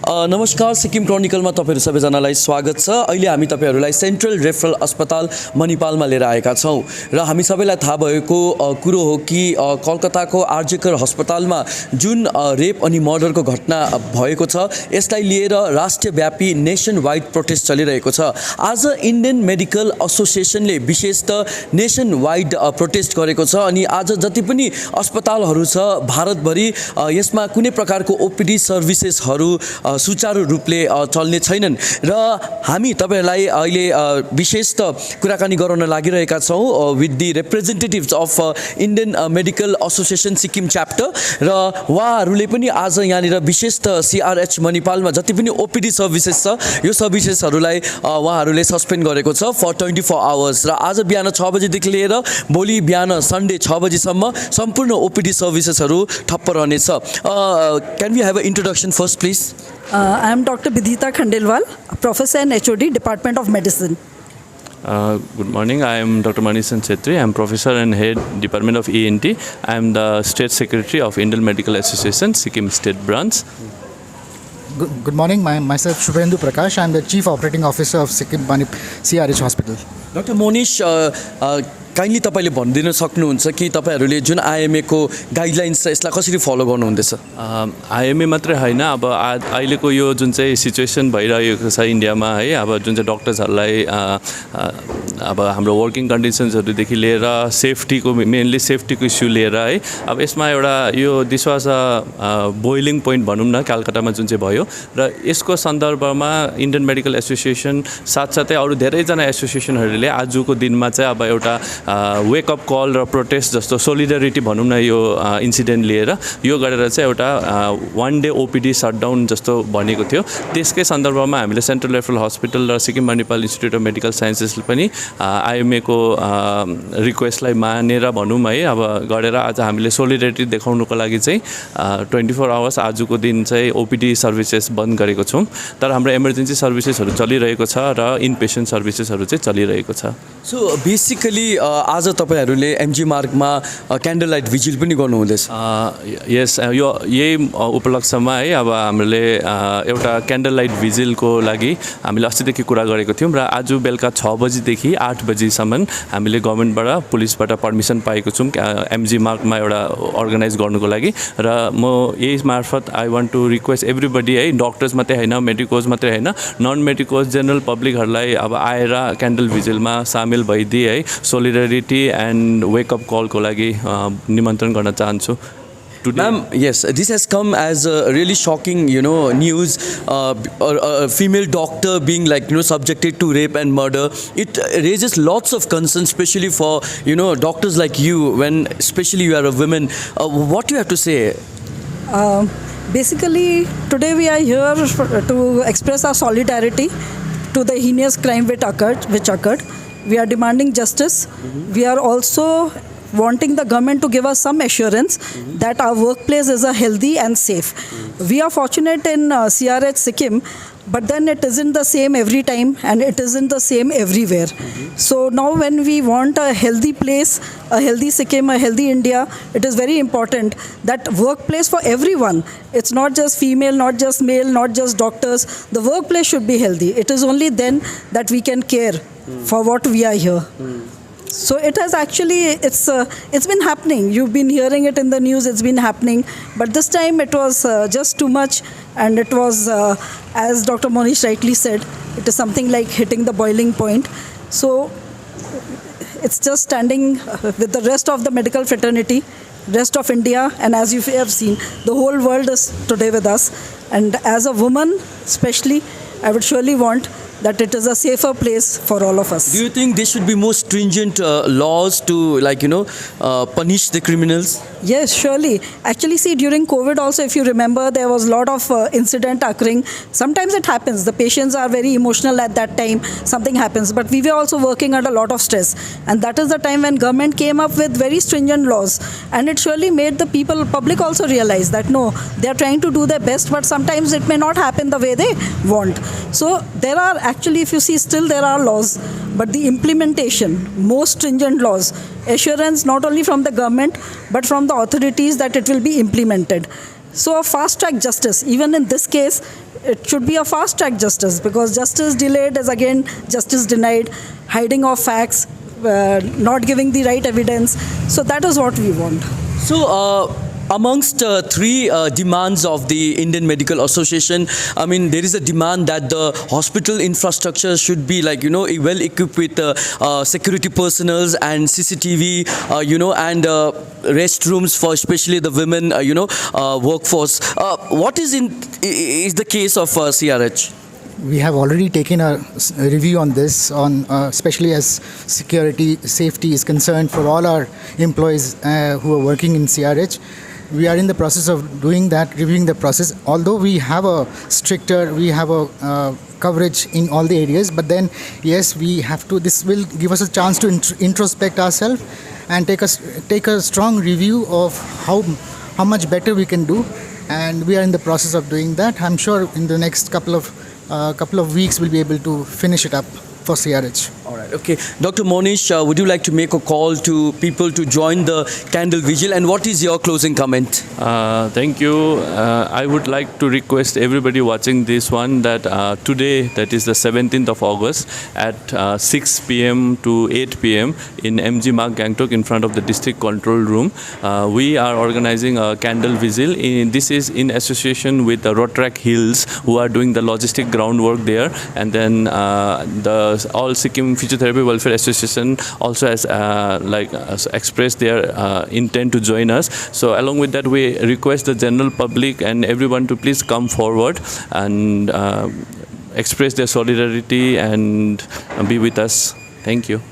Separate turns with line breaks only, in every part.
नमस्कार, सिक्किम क्रोनिकलमा तपाईहरु सबैजनालाई स्वागत छ। अहिले हामी तपाईहरुलाई सेन्ट्रल रेफरल अस्पताल मणिपालमा लिएर आएका छौं र हामी सबैलाई थाहा भएको कुरो हो कि कलकत्ताको आरजेकर अस्पतालमा जुन रेप अनि मर्डरको घटना भएको छ, यसलाई लिएर राष्ट्रव्यापी नेसन वाइड प्रोटेस्ट चलिरहेको छ। आज इन्डियन मेडिकल एसोसिएसनले विशेषतः नेसन वाइड प्रोटेस्ट गरेको छ अनि आज जति पनि अस्पतालहरू छ भारतभरि यसमा कुनै प्रकारको ओपीडी सर्भिसेसहरू सुचारू रूपले चल्ने छैनन् र हामी तपाईहरुलाई अहिले विशेषतः कुराकानी गराउन लागिरहेका छौं with the representatives of Indian medical association Sikkim chapter र उहाँहरूले पनि आज यहाँनिर विशेषतः सीआरएच मणिपालमा जति पनि ओपीडी सर्भिसेस छ यो सर्भिसेसहरूलाई उहाँहरूले सस्पेन्ड गरेको छ फर 24 आवर्स र आज बिहान 6 बजेदेखि लिएर भोलि बिहान सन्डे 6 बजेसम्म सम्पूर्ण ओपीडी सर्भिसेसहरू ठप्प रहनेछ। Can we have a introduction first please?
I am Dr. Bidhita Khandelwal, Professor and HOD, Department of Medicine.
Good morning. I am Dr. Manisan Chetri. I am Professor and Head, Department of ENT. I am the State Secretary of Indian Medical Association, Sikkim State Branch.
Good morning. Myself Shubhendu Prakash. I am the Chief Operating Officer of Sikkim CRH Hospital.
Dr. Monish, kindly तपाईले भनिदिन सक्नुहुन्छ कि तपाईहरुले जुन IMA को guidelines छ यसलाई कसरी फलो गर्नुहुँदैछ?
IMA मात्रै हैन, अब अहिलेको यो जुन चाहिँ सिचुएसन भइरहेको छ इन्डियामा है, अब जुन चाहिँ डक्टर्सहरुलाई अब हाम्रो वर्किङ कन्डिसन्सहरु देखि लिएर सेफ्टीको मेनली सेफ्टीको इस्यु लिएर है, अब यसमा एउटा यो this was a boiling point भनौं न कलकत्तामा जुन चाहिँ भयो र यसको सन्दर्भमा इन्डियन मेडिकल एसोसिएसन साथसाथै अरु धेरै जना एसोसिएसनहरुले आजको दिनमा चाहिँ अब एउटा वेकअप कल र प्रोटेस्ट जस्तो सोलिडरिटी भनौं न यो इन्सिडेन्ट लिएर यो गरेर चाहिँ एउटा वन डे ओपीडी शटडाउन जस्तो भनेको थियो। त्यसकै सन्दर्भमा हामीले सेन्ट्रल रेफरल हस्पिटल र Sikkim Manipal institute of medical साइन्सेसले पनि आईएमए को रिक्वेस्टलाई मानेर भनौं है अब गरेर आज हामीले सोलिडरिटी देखाउनको लागि चाहिँ 24 आवर्स आजको दिन चाहिँ ओपीडी सर्भिसेस बन्द गरेको छौं, तर हाम्रो इमर्जेन्सी सर्भिसेसहरु चलिरहेको छ र इन पेशेन्ट सर्भिसेसहरु चाहिँ चलिरहेको छ।
सो बेसिकली आज तपाईहरुले एमजी मार्गमा क्यान्डल लाइट भिजिल पनि गर्नुहुँदैछ?
यस, यो यही उपलक्ष्यमा है अब हामीले एउटा क्यान्डल लाइट भिजिलको लागि हामीले अस्तिदेखि कुरा गरेको थियौं र आज बेलुका 6 बजेदेखि 8 बजेसम्म हामीले गभर्नमेन्टबाट पुलिसबाट परमिसन पाएको छौं एमजी मार्गमा एउटा अर्गनाइज गर्नुको लागि र म यही मार्फत I want to request everybody है, डक्टर्स मात्रै हैन, मेडिकोज मात्रै हैन, नन मेडिकोज जेनरल पब्लिकहरुलाई अब आएर क्यान्डल भिजिलमा सामेल भइदिए है, सोलिडरिटी एन्ड वेकअप कलको लागि निमन्त्रण गर्न चाहन्छु।
Ma'am, yes, this has come as a really shocking, news. A female doctor being subjected to rape and murder. It raises lots of concerns, especially for, doctors like you, when especially you are a woman. What do you have to say?
Basically, today we are here to express our solidarity to the heinous crime which occurred. We are demanding justice. We are also wanting the government to give us some assurance that our workplace is a healthy and safe. We are fortunate in CRH Sikkim, but then it isn't the same every time and it isn't the same everywhere. So now when we want a healthy place, a healthy Sikkim, a healthy India, it is very important that workplace for everyone. It's not just female, not just male, not just doctors. The workplace should be healthy. It is only then that we can care for what we are here. So it has actually, it's been happening. You've been hearing it in the news, it's been happening. But this time it was just too much, and it was, as Dr. Monish rightly said, it is something like hitting the boiling point. So it's just standing with the rest of the medical fraternity, rest of India, and as you have seen, the whole world is today with us. And as a woman especially, I would surely want that it is a safer place for all of us.
Do you think there should be more stringent laws to punish the criminals?
Yes, surely. Actually, see, during COVID also, if you remember, there was a lot of incident occurring. Sometimes it happens. The patients are very emotional at that time. Something happens. But we were also working under a lot of stress. And that is the time when government came up with very stringent laws. And it surely made the public also realize that no, they are trying to do their best, but sometimes it may not happen the way they want. So there are actually, if you see, still there are laws. But the implementation, more stringent laws, assurance not only from the government, but from the authorities that it will be implemented. So a fast-track justice, even in this case, it should be a fast track justice, because justice delayed is again justice denied, hiding of facts, not giving the right evidence. So that is what we want.
So, amongst three demands of the Indian Medical Association, I mean, there is a demand that the hospital infrastructure should be like, well equipped with security personnel and CCTV, and restrooms for especially the women, workforce. What is the case of CRH?
We have already taken a review on this, especially as security, safety is concerned for all our employees who are working in CRH. We are in the process of doing that, reviewing the process. Although we have a coverage in all the areas, but then yes, we have to. This will give us a chance to introspect ourselves and take a strong review of how much better we can do, and we are in the process of doing that. I'm sure in the next couple of weeks we'll be able to finish it up for CRH.
All right. Okay. Dr. Monish, would you like to make a call to people to join the candle vigil, and what is your closing comment?
Thank you. I would like to request everybody watching this one that today, that is the 17th of August, at 6 p.m. to 8 p.m. in MG Marg Gangtok in front of the district control room, we are organizing a candle vigil. This is in association with the Rotaract Hills, who are doing the logistic groundwork there, and then the All Sikkim Physiotherapy Welfare Association also has expressed their intent to join us. So along with that, we request the general public and everyone to please come forward and express their solidarity and be with us. Thank you.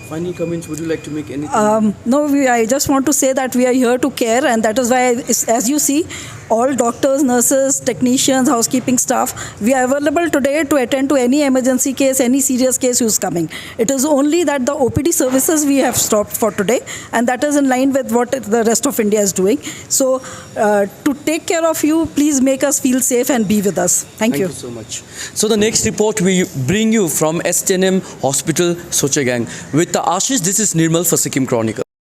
Final comments, would you like to make anything?
No, I just want to say that we are here to care, and that is why, as you see, all doctors, nurses, technicians, housekeeping staff, we are available today to attend to any emergency case, any serious case who's coming. It is only that the OPD services we have stopped for today, and that is in line with what the rest of India is doing. So, to take care of you, please make us feel safe and be with us. Thank you.
Thank you so much. So the next report we bring you from STNM Hospital, Sochagang. With Ashish, this is Nirmal for Sikkim Chronicle.